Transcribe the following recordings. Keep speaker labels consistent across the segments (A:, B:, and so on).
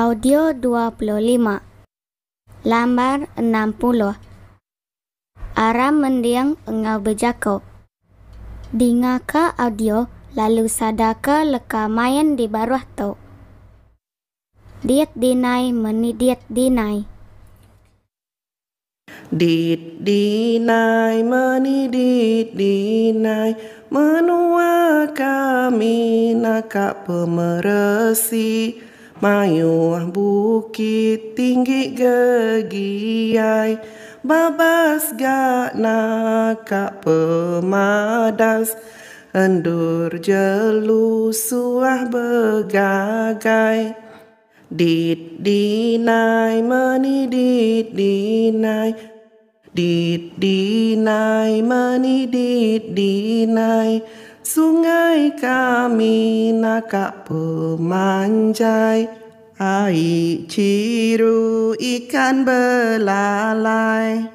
A: Audio 25. Lambar 60. Aram mendiang engau berjakok. Dingaka audio lalu sadaka leka mayan di baruah tu. Diet dinai meni diet dinai.
B: Dit dinai meni dit dinai menua kami nakak pemeresi mayuah bukit tinggi gegiai babas gak nakak pemadas endur jelu suah begagai. Dit dinai meni dit dinai, dit dinai meni dit dinai, sungai kami nakak pemanjai, air ciru ikan belalai,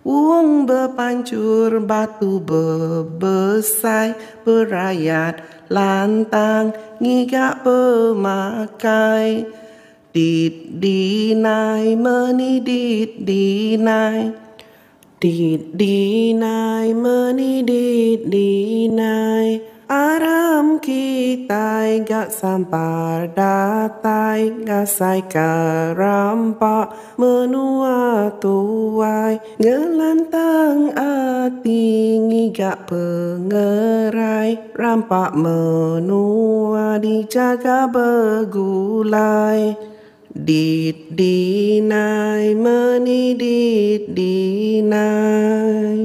B: uung berpancur batu berbesai, berayat lantang ngigak pemakai. Dit dinai meni dit dinai, dit dinai meni dit dinai, aram kitai gak sampar datai gasai karampak menua tuai ngelantang ati ngigak pengerai rampak menua dijaga begulai. Dit dinai meni dit dinai.